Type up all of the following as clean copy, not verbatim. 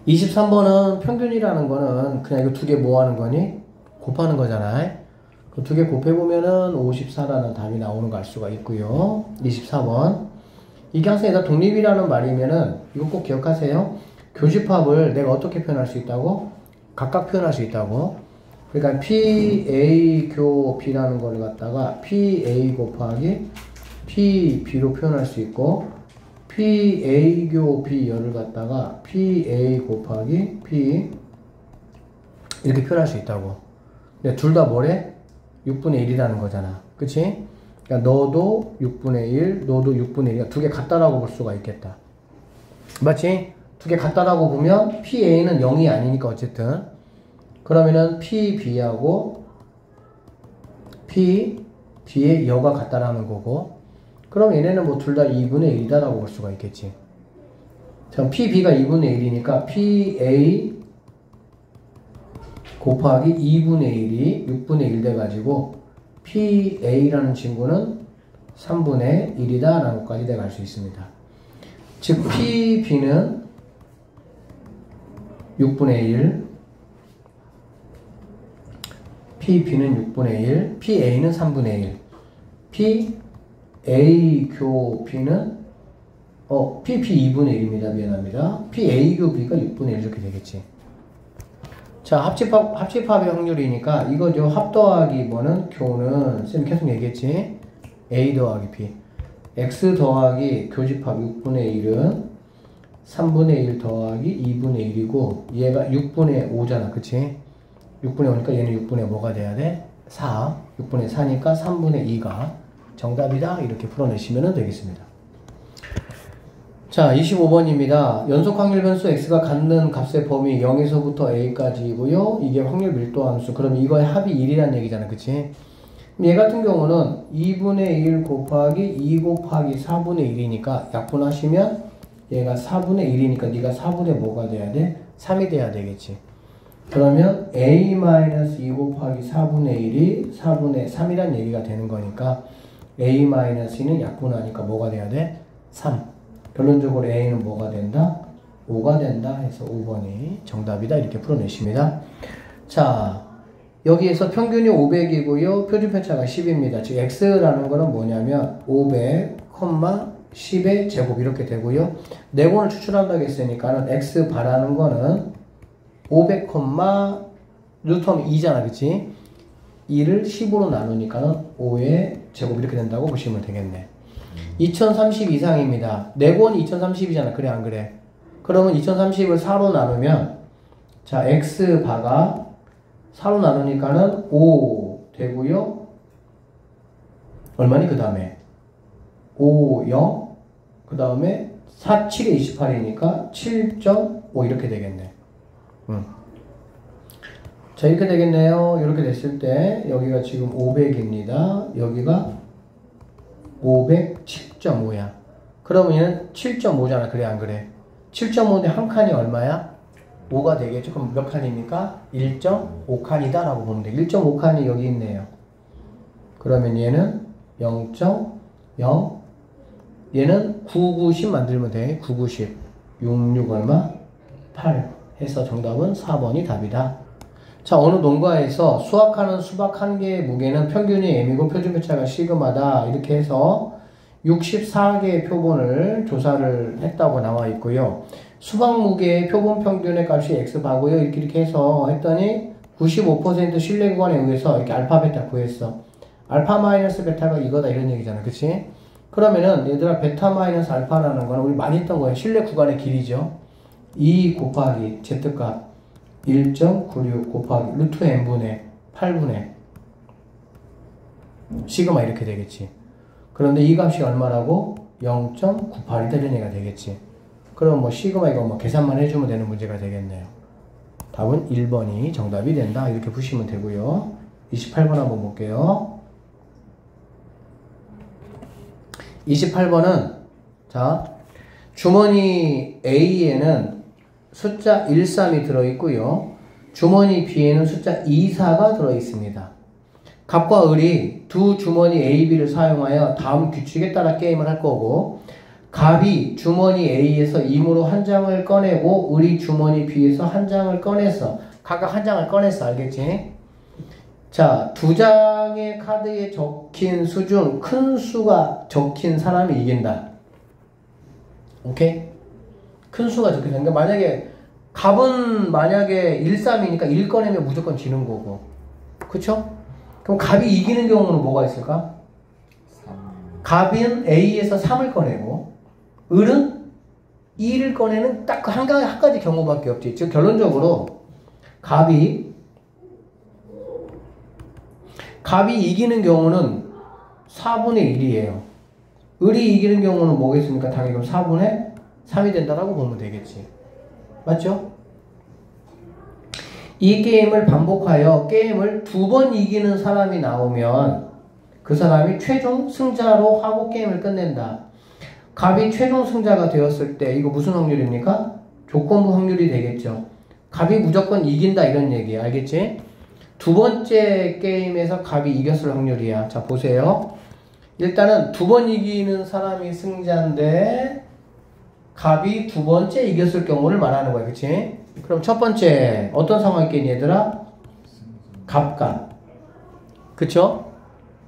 23번은 평균이라는 거는 그냥 이거 두 개 뭐 하는 거니? 곱하는 거잖아. 그 두 개 곱해보면은 54라는 답이 나오는 거 알 수가 있고요. 24번. 이게 항상 얘가 독립이라는 말이면은 이거 꼭 기억하세요. 교집합을 내가 어떻게 표현할 수 있다고? 각각 표현할 수 있다고. 그러니까 PA 교 B라는 걸 갖다가 PA 곱하기 PB로 표현할 수 있고, PA 교 B 열을 갖다가 PA 곱하기 P 이렇게 표현할 수 있다고. 근데 둘 다 뭐래? 6분의 1이라는 거잖아. 그치? 그러니까 너도 6분의 1, 너도 6분의 1. 두 개 같다라고 볼 수가 있겠다. 맞지? 두 개 같다라고 보면 PA는 0이 아니니까 어쨌든. 그러면은 PB하고 PB의 여가 같다라는 거고, 그럼 얘네는 뭐 둘 다 2분의 1이다라고 볼 수가 있겠지. 자, PB가 2분의 1이니까 PA 곱하기 2분의 1이 6분의 1 돼가지고 PA라는 친구는 3분의 1이다 라는 것까지 내가 알 수 있습니다. 즉 PB는 6분의 1, PB는 6분의 1, PA는 3분의 1, PA 교 B는 PP 2분의 1입니다. 미안합니다. PA 교 B가 6분의 1 이렇게 되겠지. 자, 합집합의 확률이니까 이거죠. 합 더하기 뭐는 교는 쌤이 계속 얘기했지. A 더하기 B. X 더하기 교집합 6분의 1은 3분의 1 더하기 2분의 1이고 얘가 6분의 5잖아. 그치? 6분의 5니까 얘는 6분의 뭐가 돼야 돼? 4. 6분의 4니까 3분의 2가 정답이다. 이렇게 풀어내시면 되겠습니다. 자, 25번입니다. 연속 확률 변수 x가 갖는 값의 범위 0에서부터 a까지이고요. 이게 확률 밀도 함수. 그럼 이거의 합이 1이라는 얘기잖아. 그치? 얘 같은 경우는 2분의 1 곱하기 2 곱하기 4분의 1이니까 약분하시면 얘가 4분의 1이니까 네가 4분의 뭐가 돼야 돼? 3이 돼야 되겠지. 그러면 a-2 곱하기 4분의 1이 4분의 3이란 얘기가 되는 거니까 a-2는 약분하니까 뭐가 돼야 돼? 3. 결론적으로 a는 뭐가 된다? 5가 된다 해서 5번이 정답이다. 이렇게 풀어내십니다. 자, 여기에서 평균이 500이고요. 표준편차가 10입니다. 즉 x라는 거는 뭐냐면 500, 10의 제곱 이렇게 되고요. 내공을 추출한다고 했으니까는 x 바라는 거는 500, 루트하면 2잖아. 그치? 2를 10으로 나누니까는 5의 제곱 이렇게 된다고 보시면 되겠네. 2030 이상입니다. 내고는 2030이잖아. 그래 안 그래? 그러면 2030을 4로 나누면 자 x바가 4로 나누니까는 5 되고요. 얼마니 그 다음에 5, 0 그 다음에 4, 7에 28이니까 7.5 이렇게 되겠네. 자 이렇게 되겠네요. 이렇게 됐을 때 여기가 지금 500입니다. 여기가 507.5야. 그러면 얘는 7.5잖아. 그래 안 그래? 7.5인데 한 칸이 얼마야? 5가 되겠죠. 그럼 몇 칸입니까? 1.5칸이다 라고 보면 돼. 1.5칸이 여기 있네요. 그러면 얘는 0.0 얘는 9, 9, 10 만들면 돼. 9, 9, 10 6, 6 얼마? 8 해서 정답은 4번이 답이다. 자, 어느 농가에서 수확하는 수박 한 개의 무게는 평균이 m이고 표준편차가 시그마다 이렇게 해서 64개의 표본을 조사를 했다고 나와 있고요. 수박 무게의 표본 평균의 값이 x바고요. 이렇게 해서 했더니 95% 신뢰 구간에 의해서 이렇게 알파 베타 구했어. 알파 마이너스 베타가 이거다 이런 얘기잖아. 그치? 그러면은 얘들아 베타 마이너스 알파라는 거는 우리 많이 했던 거예요. 신뢰 구간의 길이죠. 2 곱하기 z값 1.96 곱하기 루트 n분의 8분의 시그마 이렇게 되겠지. 그런데 이 값이 얼마라고? 0.98이다 이런 얘기가 되겠지. 그럼 뭐 시그마 이거 뭐 계산만 해주면 되는 문제가 되겠네요. 답은 1번이 정답이 된다. 이렇게 보시면 되고요. 28번 한번 볼게요. 28번은 자 주머니 A에는 숫자 13이 들어있고요. 주머니 B에는 숫자 24가 들어있습니다. 갑과 을이 두 주머니 A, B를 사용하여 다음 규칙에 따라 게임을 할 거고 갑이 주머니 A에서 임으로 한 장을 꺼내고 을이 주머니 B에서 한 장을 꺼냈어. 각각 한 장을 꺼냈어. 알겠지? 자, 두 장의 카드에 적힌 수 중 큰 수가 적힌 사람이 이긴다. 오케이? 큰 수가 적힌 사람. 그러니까 만약에 갑은 만약에 1, 3이니까 1 꺼내면 무조건 지는 거고. 그쵸? 그럼 갑이 이기는 경우는 뭐가 있을까? 3. 갑은 A에서 3을 꺼내고 을은 2를 꺼내는 딱 한 가지 경우밖에 없지. 즉 결론적으로 갑이 이기는 경우는 4분의 1이에요. 을이 이기는 경우는 뭐겠습니까? 당연히 그럼 4분의 3이 된다라고 보면 되겠지. 맞죠? 이 게임을 반복하여 게임을 2번 이기는 사람이 나오면 그 사람이 최종 승자로 하고 게임을 끝낸다. 갑이 최종 승자가 되었을 때 이거 무슨 확률입니까? 조건부 확률이 되겠죠. 갑이 무조건 이긴다 이런 얘기야. 알겠지? 두 번째 게임에서 갑이 이겼을 확률이야. 자, 보세요. 일단은 2번 이기는 사람이 승자인데 갑이 2번째 이겼을 경우를 말하는 거야. 그치? 그럼 첫 번째 어떤 상황이겠니 얘들아? 갑갑. 그쵸?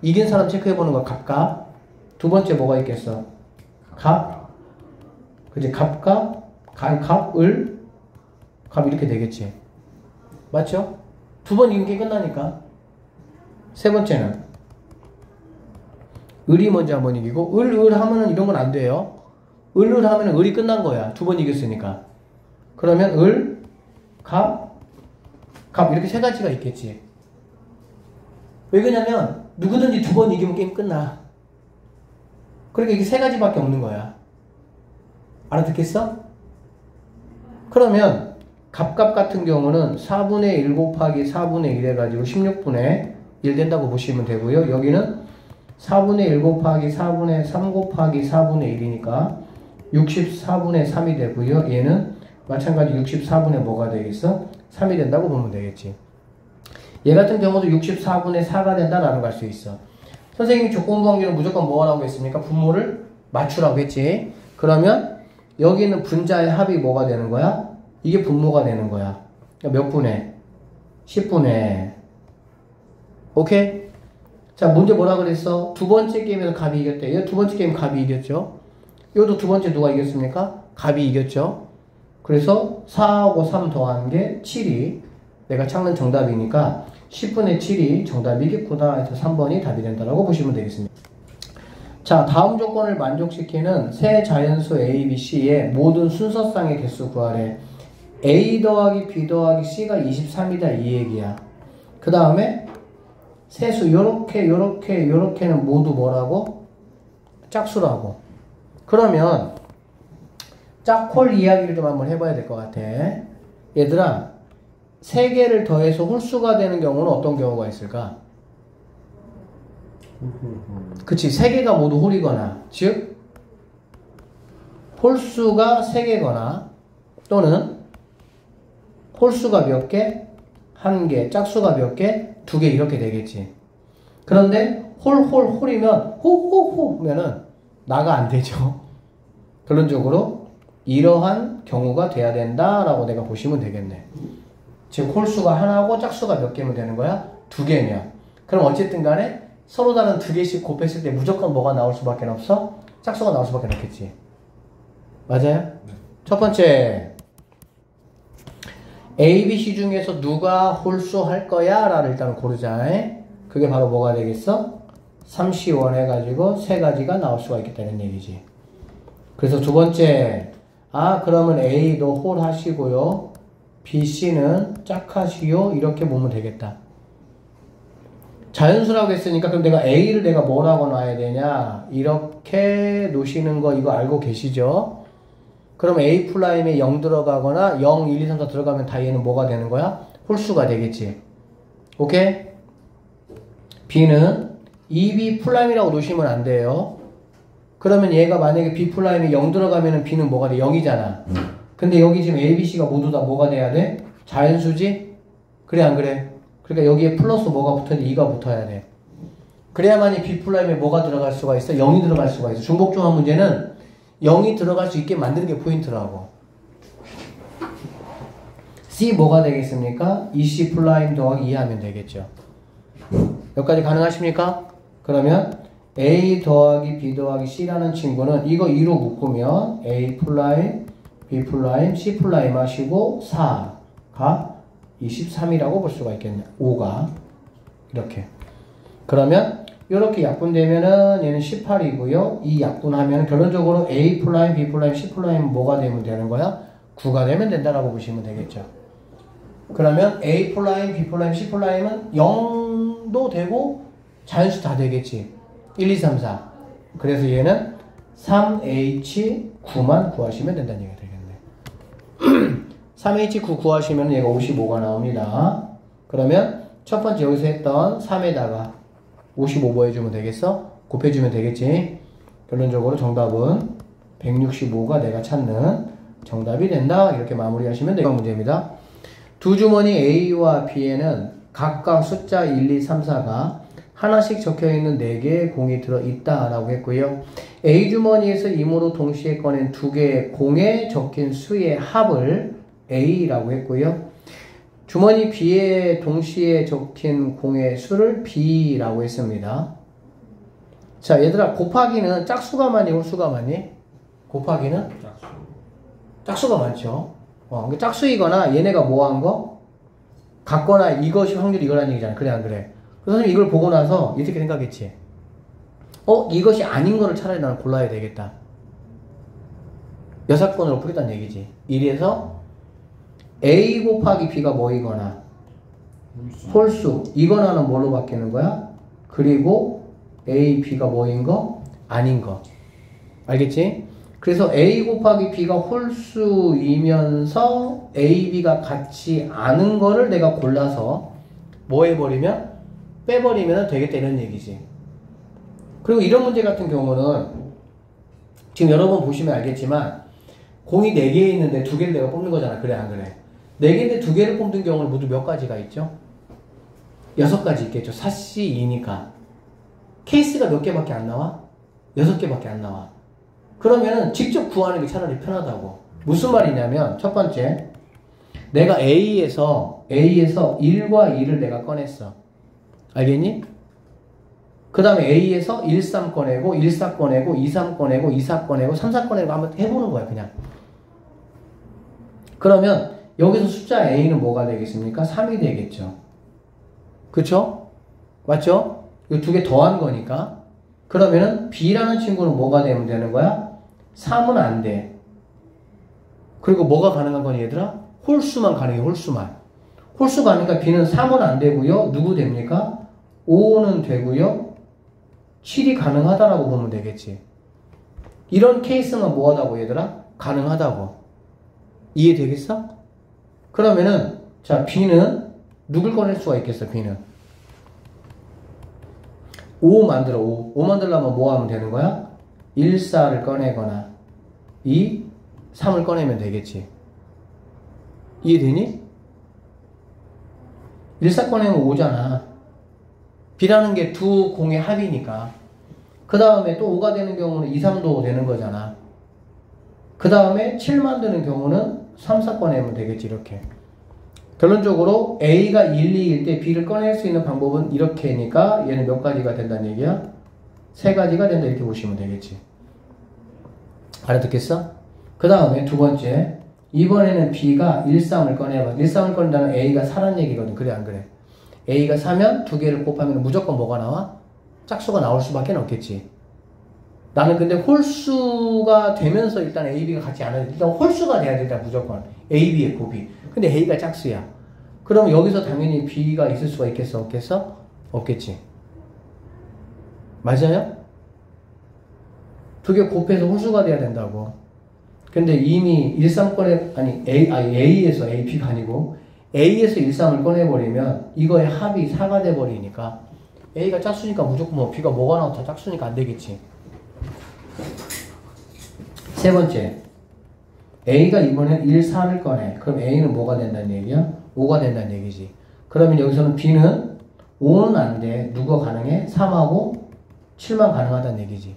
이긴 사람 체크해보는 거 갑갑. 두 번째 뭐가 있겠어? 갑. 그치? 갑갑. 갑, 을. 갑 이렇게 되겠지. 맞죠? 2번 이긴 게 끝나니까. 세 번째는 을이 먼저 한번 이기고 을 하면은 이런 건 안 돼요. 을 하면은 을이 끝난 거야. 2번 이겼으니까. 그러면 을, 갑 이렇게 세 가지가 있겠지. 왜 그러냐면 누구든지 2번 이기면 게임 끝나. 그러니까 이게 세 가지밖에 없는 거야. 알아듣겠어? 그러면 갑갑 같은 경우는 4분의 1 곱하기 4분의 1 해가지고 16분의 1 된다고 보시면 되고요. 여기는 4분의 1 곱하기 4분의 3 곱하기 4분의 1이니까 64분의 3이 되고요. 얘는 마찬가지 64분의 뭐가 되겠어? 3이 된다고 보면 되겠지. 얘 같은 경우도 64분의 4가 된다라는 걸 알 수 있어. 선생님이 조건부 확률은 무조건 뭐라고 했습니까? 분모를 맞추라고 했지. 그러면 여기 있는 분자의 합이 뭐가 되는 거야? 이게 분모가 되는 거야. 몇 분의? 10분의. 오케이? 자, 문제 뭐라 그랬어? 두 번째 게임에서 갑이 이겼대. 얘 두 번째 게임 갑이 이겼죠? 이것도 두 번째 누가 이겼습니까? 갑이 이겼죠? 그래서 4하고 3 더한 게 7이 내가 찾는 정답이니까 10분의 7이 정답이겠구나 해서 3번이 답이 된다라고 보시면 되겠습니다. 자, 다음 조건을 만족시키는 세 자연수 A, B, C의 모든 순서쌍의 개수 구하래. A 더하기 B 더하기 C가 23이다 이 얘기야. 그 다음에 세수 요렇게는 모두 뭐라고? 짝수라고. 그러면 짝홀 이야기를 좀 한번 해봐야 될 것 같아. 얘들아, 3개를 더해서 홀수가 되는 경우는 어떤 경우가 있을까? 그치, 3개가 모두 홀이거나, 즉 홀수가 3개거나 또는 홀수가 몇 개? 1개, 짝수가 몇 개? 2개 이렇게 되겠지. 그런데 홀이면 호면은 나가 안 되죠. 결론적으로 이러한 경우가 돼야 된다라고 내가 보시면 되겠네. 즉 홀수가 하나고 짝수가 몇 개면 되는 거야? 2개면. 그럼 어쨌든 간에 서로 다른 2개씩 곱했을 때 무조건 뭐가 나올 수밖에 없어? 짝수가 나올 수밖에 없겠지. 맞아요? 네. 첫 번째, A, B, C 중에서 누가 홀수 할 거야? 라를 일단 고르자. 그게 바로 뭐가 되겠어? 3, 4, 1 해가지고 세 가지가 나올 수가 있겠다는 얘기지. 그래서 두 번째, 그러면 A도 홀 하시고요. B, C는 짝하시오. 이렇게 보면 되겠다. 자연수라고 했으니까 그럼 내가 A를 내가 뭐라고 놔야 되냐? 이렇게 놓으시는 거 이거 알고 계시죠? 그럼 A 플라임에 0 들어가거나 0, 1, 2, 3, 4 들어가면 다 얘는 뭐가 되는 거야? 홀수가 되겠지. 오케이? B는 2B 플라임이라고 놓으시면 안 돼요. 그러면 얘가 만약에 B 플라임에 0 들어가면은 B는 뭐가 돼? 0이잖아. 근데 여기 지금 A, B, C가 모두 다 뭐가 돼야 돼? 자연수지? 그래 안 그래? 그러니까 여기에 플러스 뭐가 붙었는데 2가 붙어야 돼. 그래야만이 B 플라임에 뭐가 들어갈 수가 있어? 0이 들어갈 수가 있어. 중복종합 문제는 0이 들어갈 수 있게 만드는 게 포인트라고. C 뭐가 되겠습니까? 2C 플라임 더하기 2 하면 되겠죠. 여기까지 가능하십니까? 그러면 A 더하기 B 더하기 C라는 친구는 이거 2로 묶으면 A 플라임, B 플라임, C 플라임 하시고 4가 23이라고 볼 수가 있겠네. 5가 이렇게. 그러면 이렇게 약분되면은 얘는 18이고요. 이 약분하면 결론적으로 A 플라임, B 플라임, C 플라임 뭐가 되면 되는 거야? 9가 되면 된다라고 보시면 되겠죠. 그러면 A 플라임, B 플라임, C 플라임은 0도 되고 자연수 다 되겠지. 1, 2, 3, 4. 그래서 얘는 3H9만 구하시면 된다는 얘기가 되겠네. 3H9 구하시면 얘가 55가 나옵니다. 그러면 첫 번째 여기서 했던 3에다가 55 해주면 되겠어? 곱해주면 되겠지? 결론적으로 정답은 165가 내가 찾는 정답이 된다. 이렇게 마무리하시면 되는 문제입니다. 두 주머니 A와 B에는 각각 숫자 1, 2, 3, 4가 하나씩 적혀있는 4개의 공이 들어있다라고 했고요. A 주머니에서 임으로 동시에 꺼낸 2개의 공에 적힌 수의 합을 A라고 했고요. 주머니 B에 동시에 적힌 공의 수를 B라고 했습니다. 자, 얘들아, 곱하기는 짝수가 많니, 홀수가 많니? 곱하기는? 짝수가 많죠. 짝수이거나 얘네가 뭐 한 거? 같거나 이것이 확률이 이거라는 얘기잖아. 그래, 안 그래? 그래서 선생님 이걸 보고 나서 이렇게 생각했지. 이것이 아닌 거를 차라리 나는 골라야 되겠다. 여사건으로 풀겠다는 얘기지. 이래서 A 곱하기 B가 뭐이거나 홀수 이거나는 뭘로 바뀌는 거야? 그리고 A, B가 뭐인 거? 아닌 거. 알겠지? 그래서 A 곱하기 B가 홀수이면서 A, B가 같지 않은 거를 내가 골라서 뭐 해버리면? 빼버리면 되겠다 이런 얘기지. 그리고 이런 문제 같은 경우는 지금 여러분 보시면 알겠지만 공이 4개 있는데 2개를 내가 뽑는 거잖아. 그래, 안 그래? 4개인데 2개를 뽑는 경우는 모두 몇 가지가 있죠? 6가지 있겠죠. 4C 2니까. 케이스가 몇 개밖에 안 나와? 6개밖에 안 나와. 그러면은 직접 구하는 게 차라리 편하다고. 무슨 말이냐면 첫 번째, 내가 A에서 1과 2를 내가 꺼냈어. 알겠니? 그 다음에 A에서 1, 3 꺼내고 1, 4 꺼내고 2, 3 꺼내고 2, 4 꺼내고 3, 4 꺼내고 한번 해보는 거야 그냥. 그러면 여기서 숫자 A는 뭐가 되겠습니까? 3이 되겠죠. 그쵸? 맞죠? 이 2개 더한 거니까. 그러면은 B라는 친구는 뭐가 되면 되는 거야? 3은 안 돼. 그리고 뭐가 가능한 거니 얘들아? 홀수만 가능해. 홀수만. 홀수가 아니니까 B는 3은 안 되고요. 누구 됩니까? 5는 되고요. 7이 가능하다라고 보면 되겠지. 이런 케이스만 뭐하다고 얘들아? 가능하다고. 이해되겠어? 그러면은 자 B는 누굴 꺼낼 수가 있겠어? B는 5 만들어. 5 만들려면 뭐 하면 되는 거야? 1, 4를 꺼내거나 2, 3을 꺼내면 되겠지. 이해되니? 1, 4 꺼내면 5잖아. B라는 게 두 공의 합이니까. 그 다음에 또 5가 되는 경우는 2, 3도 되는 거잖아. 그 다음에 7 만드는 경우는 3, 4 꺼내면 되겠지. 이렇게. 결론적으로 A가 1, 2일 때 B를 꺼낼 수 있는 방법은 이렇게니까 얘는 몇 가지가 된다는 얘기야? 3가지가 된다 이렇게 보시면 되겠지. 알아듣겠어? 그 다음에 두 번째, 이번에는 B가 1, 3을 꺼내봐. 1, 3을 꺼낸다는 A가 4란 얘기거든. 그래 안 그래? A가 4면 2개를 곱하면 무조건 뭐가 나와? 짝수가 나올 수밖에 없겠지. 나는 근데 홀수가 되면서 일단 A, B가 같이 안 해. 일단 홀수가 돼야 된다 무조건. A, B의 곱이. 근데 A가 짝수야. 그럼 여기서 당연히 B가 있을 수가 있겠어? 없겠어? 없겠지. 맞아요? 2개 곱해서 홀수가 돼야 된다고. 근데 이미 1, 3 A에서 A, B가 아니고 A에서 1, 3을 꺼내버리면 이거의 합이 4가 돼버리니까 A가 짝수니까 무조건 뭐 B가 뭐가 나와도 짝수니까 안 되겠지. 세 번째, A가 이번엔 1, 4를 꺼내. 그럼 A는 뭐가 된다는 얘기야? 5가 된다는 얘기지. 그러면 여기서는 B는 5는 안 돼. 누가 가능해? 3하고 7만 가능하다는 얘기지.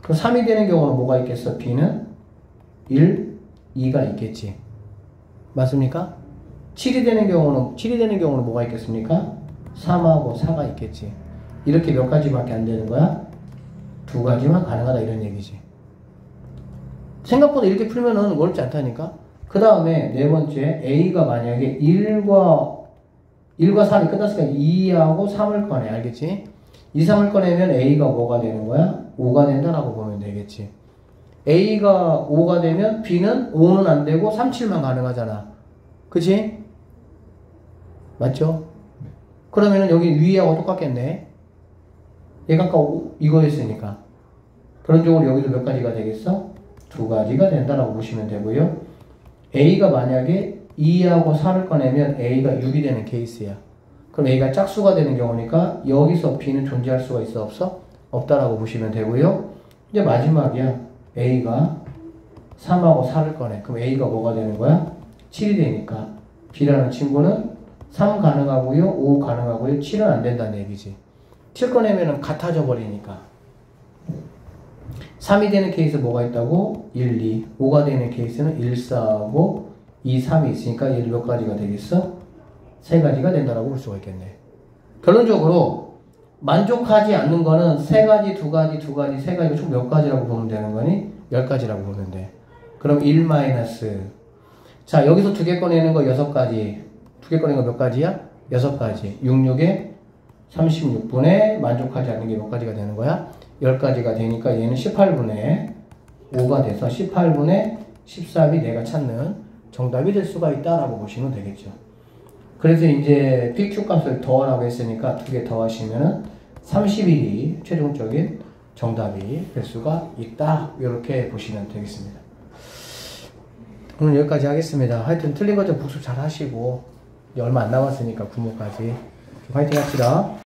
그럼 3이 되는 경우는 뭐가 있겠어? B는 1, 2가 있겠지. 맞습니까? 7이 되는 경우는 뭐가 있겠습니까? 3하고 4가 있겠지. 이렇게 몇 가지밖에 안 되는 거야? 2가지만 가능하다 이런 얘기지. 생각보다 이렇게 풀면은 어렵지 않다니까? 그 다음에 네 번째, A가 만약에 1과 4이 끝났으니까 2하고 3을 꺼내. 알겠지? 2, 3을 꺼내면 A가 뭐가 되는 거야? 5가 된다라고 보면 되겠지. A가 5가 되면 B는 5는 안 되고 3, 7만 가능하잖아. 그치? 맞죠? 그러면은 여기 위하고 똑같겠네. 얘가 아까 이거였으니까. 그런 쪽으로 여기도 몇 가지가 되겠어? 2가지가 된다라고 보시면 되고요. A가 만약에 2하고 4를 꺼내면 A가 6이 되는 케이스야. 그럼 A가 짝수가 되는 경우니까 여기서 B는 존재할 수가 있어? 없어? 없다라고 보시면 되고요. 이제 마지막이야. A가 3하고 4를 꺼내. 그럼 A가 뭐가 되는 거야? 7이 되니까 B라는 친구는 3 가능하고요. 5 가능하고요. 7은 안 된다는 얘기지. 7 꺼내면 같아져 버리니까. 3이 되는 케이스 뭐가 있다고? 1, 2. 5가 되는 케이스는 1, 4하고 2, 3이 있으니까 얘를 몇 가지가 되겠어? 3가지가 된다라고 볼 수가 있겠네. 결론적으로 만족하지 않는 거는 3가지, 2가지, 2가지, 3가지 총 몇 가지라고 보면 되는 거니? 10가지라고 보면 돼. 그럼 1 마이너스. 자, 여기서 2개 꺼내는 거 6가지. 2개 꺼내는 거 몇 가지야? 6가지. 6, 6에 36분에 만족하지 않는 게 몇 가지가 되는 거야? 10가지가 되니까 얘는 18분의 5가 돼서 18분의 13이 내가 찾는 정답이 될 수가 있다라고 보시면 되겠죠. 그래서 이제 PQ 값을 더하라고 했으니까 2개 더하시면은 31이 최종적인 정답이 될 수가 있다. 이렇게 보시면 되겠습니다. 오늘 여기까지 하겠습니다. 하여튼 틀린 거 좀 복습 잘 하시고 얼마 안 남았으니까 구모까지 화이팅 합시다.